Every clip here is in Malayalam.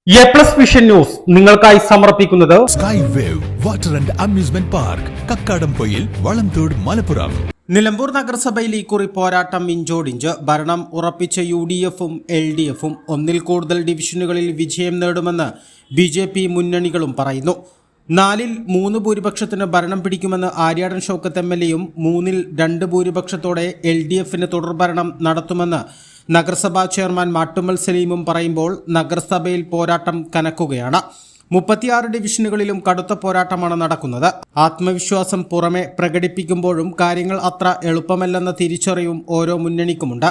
എ+ വിഷൻ ന്യൂസ് നിങ്ങൾക്കായി സമർപ്പിക്കുന്നത് sky wave water and amusement park Kakkadampoyil Valamthode Malappuram. Nilambur നഗരസഭയിൽ ഇക്കുറി പോരാട്ടം ഇഞ്ചോടിഞ്ച്. ഭരണം ഉറപ്പിച്ച UDF-ഉം LDF-ഉം ഒന്നിൽ കൂടുതൽ ഡിവിഷനുകളിൽ വിജയം നേടുമെന്ന് BJP മുന്നണികളും പറയുന്നു. 4-ൽ 3 ഭൂരിപക്ഷത്തിന് ഭരണം പിടിക്കുമെന്ന് ആര്യാടൻ ഷൗക്കത്ത് MLA-യും 3-ൽ 2 ഭൂരിപക്ഷത്തോടെ LDF-ന് തുടർഭരണം നടത്തുമെന്ന് നഗരസഭാ ചെയർമാൻ മാട്ടുമ്മൽ സലീമും പറയുമ്പോൾ നഗരസഭയിൽ പോരാട്ടം കനക്കുകയാണ്. 36 ഡിവിഷനുകളിലും കടുത്ത പോരാട്ടമാണ് നടക്കുന്നത്. ആത്മവിശ്വാസം പുറമെ പ്രകടിപ്പിക്കുമ്പോഴും കാര്യങ്ങൾ അത്ര എളുപ്പമല്ലെന്ന തിരിച്ചറിവും ഓരോ മുന്നണിക്കുമുണ്ട്.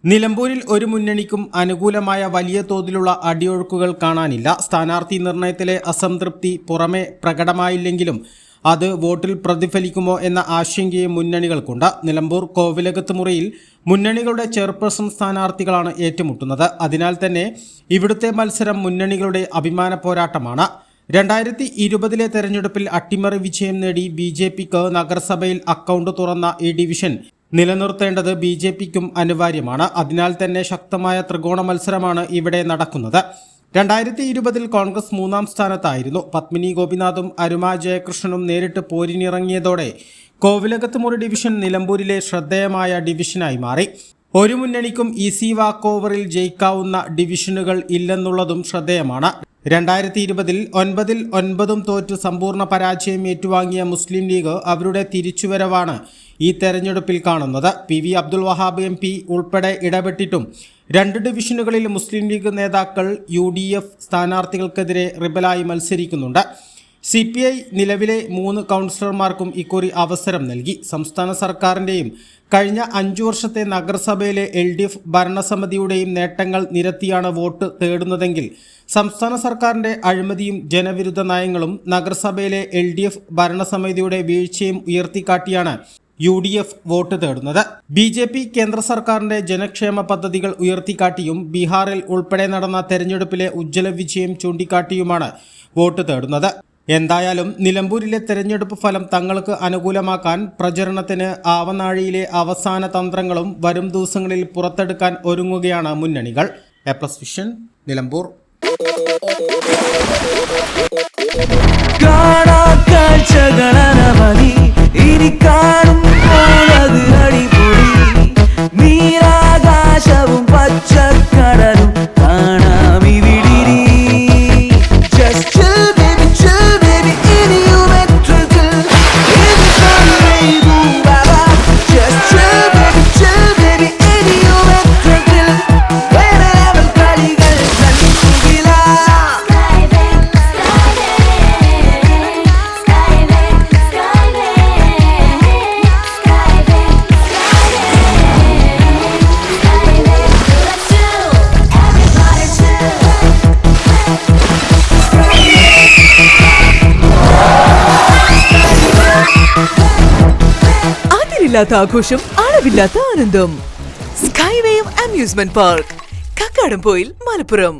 നിലമ്പൂരിൽ ഒരു മുന്നണിക്കും അനുകൂലമായ വലിയ തോതിലുള്ള അടിയൊഴുക്കുകൾ കാണാനില്ല. സ്ഥാനാർത്ഥി നിർണയത്തിലെ അസംതൃപ്തി പുറമെ പ്രകടമായില്ലെങ്കിലും അത് വോട്ടിൽ പ്രതിഫലിക്കുമോ എന്ന ആശങ്കയും മുന്നണികൾക്കുണ്ട്. നിലമ്പൂർ കോവിലകത്ത് മുറിയിൽ മുന്നണികളുടെ ചെയർപേഴ്സൺ സ്ഥാനാർത്ഥികളാണ് ഏറ്റുമുട്ടുന്നത്. അതിനാൽ തന്നെ ഇവിടുത്തെ മത്സരം മുന്നണികളുടെ അഭിമാന പോരാട്ടമാണ്. 2020 തെരഞ്ഞെടുപ്പിൽ അട്ടിമറി വിജയം നേടി BJPക്ക് നഗരസഭയിൽ അക്കൗണ്ട് തുറന്ന ഈ ഡിവിഷൻ നിലനിർത്തേണ്ടത് BJPക്കും അനിവാര്യമാണ്. അതിനാൽ തന്നെ ശക്തമായ ത്രികോണ മത്സരമാണ് ഇവിടെ നടക്കുന്നത്. 2020 കോൺഗ്രസ് 3-ാം സ്ഥാനത്തായിരുന്നു. പത്മിനി ഗോപിനാഥും അരുമ ജയകൃഷ്ണനും നേരിട്ട് പോരിനിറങ്ങിയതോടെ കോവിലകത്ത് മുറി ഡിവിഷൻ നിലമ്പൂരിലെ ശ്രദ്ധേയമായ ഡിവിഷനായി മാറി. ഒരു മുന്നണിക്കും ഈസി വാക്ക് ഓവറിൽ ജയിക്കാവുന്ന ഡിവിഷനുകൾ ഇല്ലെന്നുള്ളതും ശ്രദ്ധേയമാണ്. 2020 9-ൽ 9 തോറ്റ് സമ്പൂർണ്ണ പരാജയം ഏറ്റുവാങ്ങിയ മുസ്ലിം ലീഗ് അവരുടെ തിരിച്ചുവരവാണ് ഈ തെരഞ്ഞെടുപ്പിൽ കാണുന്നത്. PV അബ്ദുൽ വഹാബ് MP ഉൾപ്പെടെ ഇടപെട്ടിട്ടും 2 ഡിവിഷനുകളിൽ മുസ്ലിം ലീഗ് നേതാക്കൾ UDF സ്ഥാനാർത്ഥികൾക്കെതിരെ റിബലായി മത്സരിക്കുന്നുണ്ട്. CPI നിലവിലെ 3 കൗൺസിലർമാർക്കും ഇക്കുറി അവസരം നൽകി. സംസ്ഥാന സർക്കാരിൻ്റെയും കഴിഞ്ഞ 5 വർഷത്തെ നഗരസഭയിലെ LDF ഭരണസമിതിയുടെയും നേട്ടങ്ങൾ നിരത്തിയാണ് വോട്ട് തേടുന്നതെങ്കിൽ സംസ്ഥാന സർക്കാരിൻ്റെ അഴിമതിയും ജനവിരുദ്ധ നയങ്ങളും നഗരസഭയിലെ LDF ഭരണസമിതിയുടെ വീഴ്ചയും ഉയർത്തിക്കാട്ടിയാണ് UDF വോട്ട് തേടുന്നത്. BJP കേന്ദ്ര സർക്കാരിന്റെ ജനക്ഷേമ പദ്ധതികൾ ഉയർത്തിക്കാട്ടിയും ബീഹാറിൽ ഉൾപ്പെടെ നടന്ന തെരഞ്ഞെടുപ്പിലെ ഉജ്ജ്വല വിജയം ചൂണ്ടിക്കാട്ടിയുമാണ് വോട്ട് തേടുന്നത്. എന്തായാലും നിലമ്പൂരിലെ തെരഞ്ഞെടുപ്പ് ഫലം തങ്ങൾക്ക് അനുകൂലമാക്കാൻ പ്രചരണത്തിന് ആവനാഴിയിലെ അവസാന തന്ത്രങ്ങളും വരും ദിവസങ്ങളിൽ പുറത്തെടുക്കാൻ ഒരുങ്ങുകയാണ് മുന്നണികൾ. എ+ വിഷൻ നിലമ്പൂർ. നീരാകാശവും പച്ചക്കടലും കാണാം ഇവിടിരി. Just chill baby, chill baby, ഇനിയും എത്ര chill. ഇത് കണ്ണീരും Baba. Just chill baby, chill baby, ഇനിയും എത്ര chill. വേറെ അവൾ കളികൾ കളിക്കുകില്ല. അതിരില്ലാത്ത ആഘോഷം, അളവില്ലാത്ത ആനന്ദം. Sky wave amusement park Kakkadampoyil Malappuram.